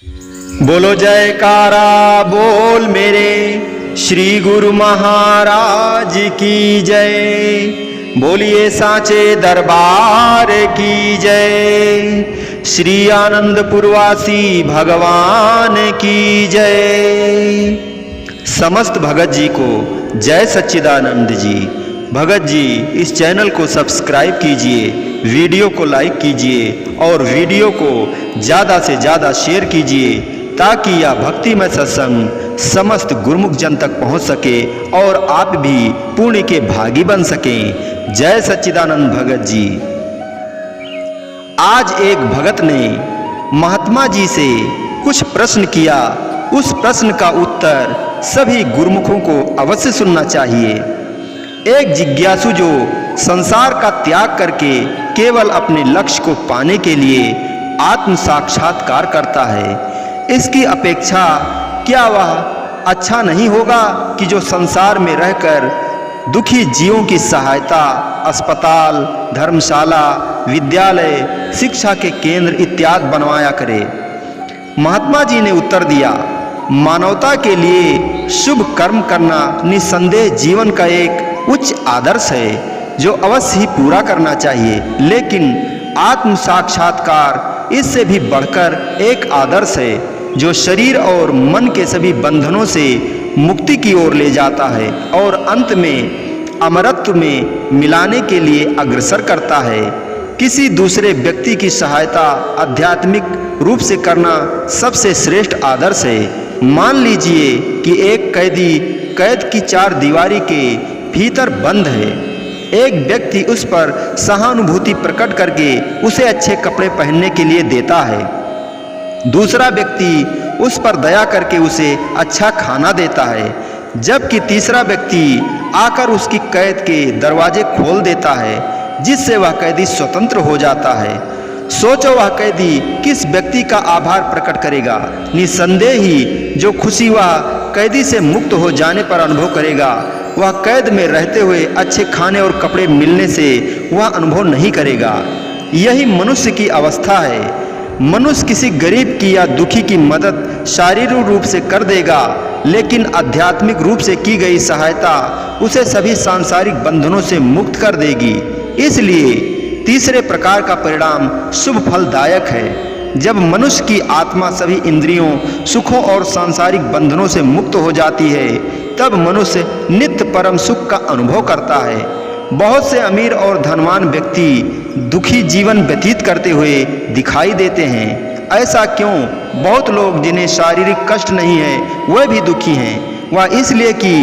बोलो जयकारा बोल मेरे श्री गुरु महाराज की जय। बोलिए साचे दरबार की जय। श्री आनंदपुरवासी भगवान की जय। समस्त भगत जी को जय सच्चिदानंद जी। भगत जी इस चैनल को सब्सक्राइब कीजिए, वीडियो को लाइक कीजिए और वीडियो को ज़्यादा से ज़्यादा शेयर कीजिए ताकि यह भक्तिमय सत्संग समस्त गुरुमुख जन तक पहुंच सके और आप भी पुण्य के भागी बन सकें। जय सच्चिदानंद भगत जी। आज एक भगत ने महात्मा जी से कुछ प्रश्न किया। उस प्रश्न का उत्तर सभी गुरुमुखों को अवश्य सुनना चाहिए। एक जिज्ञासु जो संसार का त्याग करके केवल अपने लक्ष्य को पाने के लिए आत्म साक्षात्कार करता है, इसकी अपेक्षा क्या वह अच्छा नहीं होगा कि जो संसार में रहकर दुखी जीवों की सहायता अस्पताल, धर्मशाला, विद्यालय, शिक्षा के केंद्र इत्यादि बनवाया करे। महात्मा जी ने उत्तर दिया, मानवता के लिए शुभ कर्म करना निस्संदेह जीवन का एक उच्च आदर्श है जो अवश्य ही पूरा करना चाहिए, लेकिन आत्म साक्षात्कार इससे भी बढ़कर एक आदर्श है जो शरीर और मन के सभी बंधनों से मुक्ति की ओर ले जाता है और अंत में अमरत्व में मिलाने के लिए अग्रसर करता है। किसी दूसरे व्यक्ति की सहायता आध्यात्मिक रूप से करना सबसे श्रेष्ठ आदर्श है। मान लीजिए कि एक कैदी कैद की चार दीवारी के भीतर बंद है। एक व्यक्ति उस पर सहानुभूति प्रकट करके उसे अच्छे कपड़े पहनने के लिए देता है। दूसरा व्यक्ति उस पर दया करके उसे अच्छा खाना देता है, जबकि तीसरा व्यक्ति आकर उसकी कैद के दरवाजे खोल देता है, जिससे वह कैदी स्वतंत्र हो जाता है। सोचो वह कैदी किस व्यक्ति का आभार प्रकट करेगा। निस्संदेह ही जो खुशी वह कैदी से मुक्त हो जाने पर अनुभव करेगा, वह कैद में रहते हुए अच्छे खाने और कपड़े मिलने से वह अनुभव नहीं करेगा। यही मनुष्य की अवस्था है। मनुष्य किसी गरीब की या दुखी की मदद शारीरिक रूप से कर देगा, लेकिन आध्यात्मिक रूप से की गई सहायता उसे सभी सांसारिक बंधनों से मुक्त कर देगी। इसलिए तीसरे प्रकार का परिणाम शुभ फलदायक है। जब मनुष्य की आत्मा सभी इंद्रियों, सुखों और सांसारिक बंधनों से मुक्त हो जाती है, तब मनुष्य नित्य परम सुख का अनुभव करता है। बहुत से अमीर और धनवान व्यक्ति दुखी जीवन व्यतीत करते हुए दिखाई देते हैं। ऐसा क्यों? बहुत लोग जिन्हें शारीरिक कष्ट नहीं है वह भी दुखी हैं। वह इसलिए कि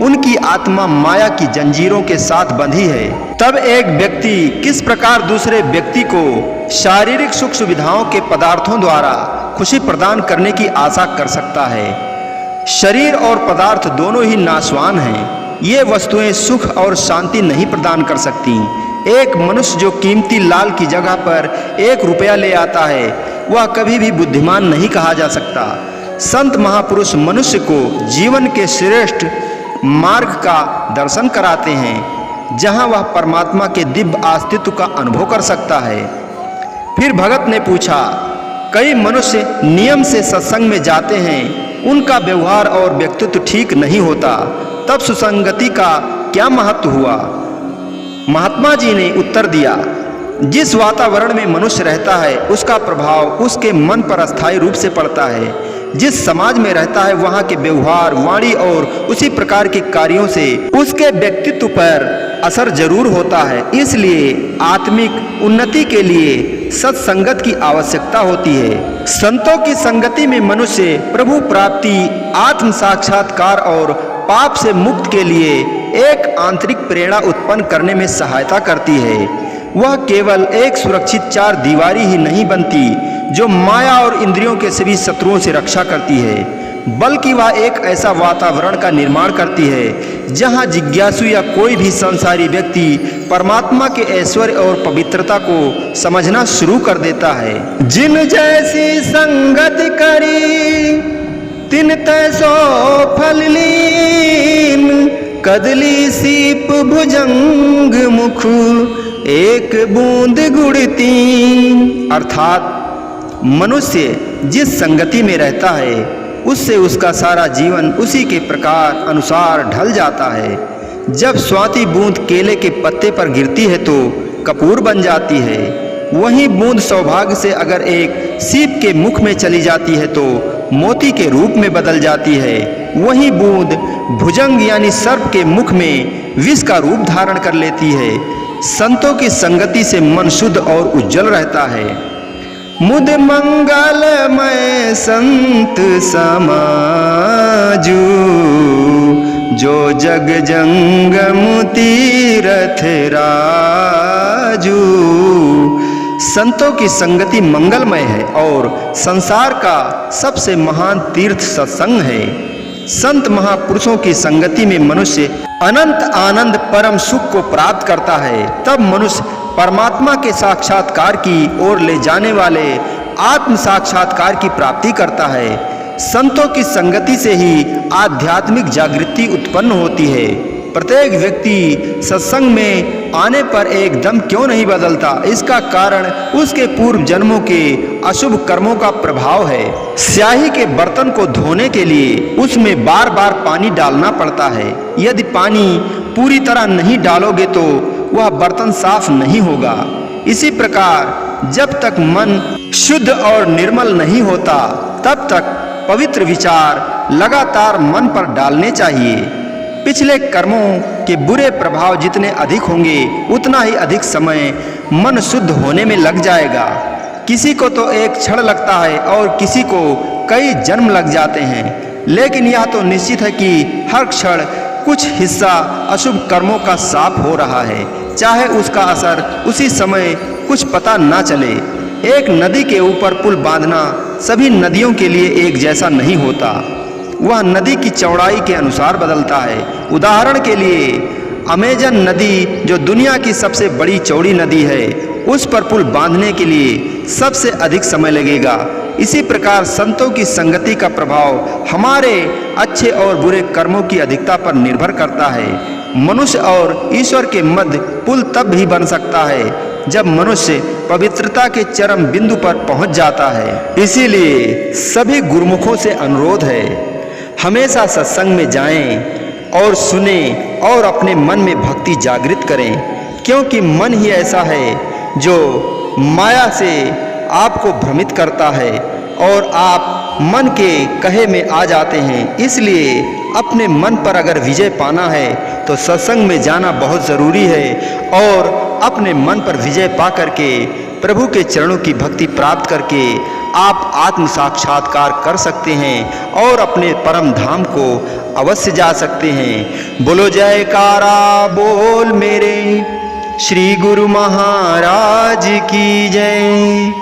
उनकी आत्मा माया की जंजीरों के साथ बंधी है। तब एक व्यक्ति किस प्रकार दूसरे व्यक्ति को शारीरिक सुख सुविधाओं के पदार्थों द्वारा खुशी प्रदान करने की आशा कर सकता है? शरीर और पदार्थ दोनों ही नाशवान हैं। ये वस्तुएं सुख और शांति नहीं प्रदान कर सकती। एक मनुष्य जो कीमती लाल की जगह पर 1 रुपया ले आता है, वह कभी भी बुद्धिमान नहीं कहा जा सकता। संत महापुरुष मनुष्य को जीवन के श्रेष्ठ मार्ग का दर्शन कराते हैं, जहां वह परमात्मा के दिव्य अस्तित्व का अनुभव कर सकता है। फिर भगत ने पूछा, कई मनुष्य नियम से सत्संग में जाते हैं, उनका व्यवहार और व्यक्तित्व ठीक नहीं होता, तब सुसंगति का क्या महत्व हुआ? महात्मा जी ने उत्तर दिया, जिस वातावरण में मनुष्य रहता है उसका प्रभाव उसके मन पर अस्थायी रूप से पड़ता है। जिस समाज में रहता है वहाँ के व्यवहार, वाणी और उसी प्रकार के कार्यों से उसके व्यक्तित्व पर असर जरूर होता है। इसलिए आत्मिक उन्नति के लिए सत्संगत की आवश्यकता होती है। संतों की संगति में मनुष्य प्रभु प्राप्ति, आत्म साक्षात्कार और पाप से मुक्त के लिए एक आंतरिक प्रेरणा उत्पन्न करने में सहायता करती है। वह केवल एक सुरक्षित चार दीवारी ही नहीं बनती जो माया और इंद्रियों के सभी शत्रुओं से रक्षा करती है, बल्कि वह एक ऐसा वातावरण का निर्माण करती है जहां जिज्ञासु या कोई भी संसारी व्यक्ति परमात्मा के ऐश्वर्य और पवित्रता को समझना शुरू कर देता है। जिन जैसी संगत करी तिन तैसो फल लीन, कदली सीप भुजंग मुख एक बूंद गुड़ती। अर्थात मनुष्य जिस संगति में रहता है उससे उसका सारा जीवन उसी के प्रकार अनुसार ढल जाता है। जब स्वाति बूंद केले के पत्ते पर गिरती है तो कपूर बन जाती है, वही बूंद सौभाग्य से अगर एक सीप के मुख में चली जाती है तो मोती के रूप में बदल जाती है। वही बूंद भुजंग यानी सर्प के मुख में विष का रूप धारण कर लेती है। संतों की संगति से मन शुद्ध और उज्जवल रहता है। मुद मंगलमय संत समाजू, जो जग जंगम तीरथ राजू। संतों की संगति मंगलमय है और संसार का सबसे महान तीर्थ सत्संग है। संत महापुरुषों की संगति में मनुष्य अनंत आनंद परम सुख को प्राप्त करता है। तब मनुष्य परमात्मा के साक्षात्कार की ओर ले जाने वाले आत्म साक्षात्कार की प्राप्ति करता है। संतों की संगति से ही आध्यात्मिक जागृति उत्पन्न होती है। प्रत्येक व्यक्ति सत्संग में आने पर एकदम क्यों नहीं बदलता? इसका कारण उसके पूर्व जन्मों के अशुभ कर्मों का प्रभाव है। स्याही के बर्तन को धोने के लिए उसमें बार बार पानी डालना पड़ता है। यदि पानी पूरी तरह नहीं डालोगे तो वह बर्तन साफ नहीं होगा। इसी प्रकार जब तक मन शुद्ध और निर्मल नहीं होता तब तक पवित्र विचार लगातार मन पर डालने चाहिए। पिछले कर्मों के बुरे प्रभाव जितने अधिक होंगे उतना ही अधिक समय मन शुद्ध होने में लग जाएगा। किसी को तो एक क्षण लगता है और किसी को कई जन्म लग जाते हैं, लेकिन यह तो निश्चित है कि हर क्षण कुछ हिस्सा अशुभ कर्मों का साफ हो रहा है, चाहे उसका असर उसी समय कुछ पता ना चले। एक नदी के ऊपर पुल बांधना सभी नदियों के लिए एक जैसा नहीं होता, वह नदी की चौड़ाई के अनुसार बदलता है। उदाहरण के लिए अमेजन नदी जो दुनिया की सबसे बड़ी चौड़ी नदी है, उस पर पुल बांधने के लिए सबसे अधिक समय लगेगा। इसी प्रकार संतों की संगति का प्रभाव हमारे अच्छे और बुरे कर्मों की अधिकता पर निर्भर करता है। मनुष्य और ईश्वर के मध्य पुल तब भी बन सकता है जब मनुष्य पवित्रता के चरम बिंदु पर पहुंच जाता है। इसीलिए सभी गुरुमुखों से अनुरोध है, हमेशा सत्संग में जाएं और सुने और अपने मन में भक्ति जागृत करें, क्योंकि मन ही ऐसा है जो माया से आपको भ्रमित करता है और आप मन के कहे में आ जाते हैं। इसलिए अपने मन पर अगर विजय पाना है तो सत्संग में जाना बहुत ज़रूरी है और अपने मन पर विजय पा करके प्रभु के चरणों की भक्ति प्राप्त करके आप आत्म साक्षात्कार कर सकते हैं और अपने परम धाम को अवश्य जा सकते हैं। बोलो जयकारा बोल मेरे श्री गुरु महाराज की जय,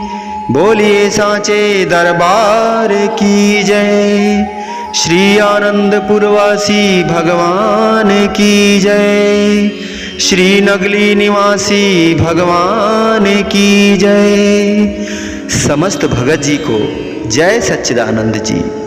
बोलिए सांचे दरबार की जय, श्री आनंदपुरवासी भगवान की जय, श्री नगली निवासी भगवान की जय। समस्त भगत जी को जय सच्चिदानंद जी।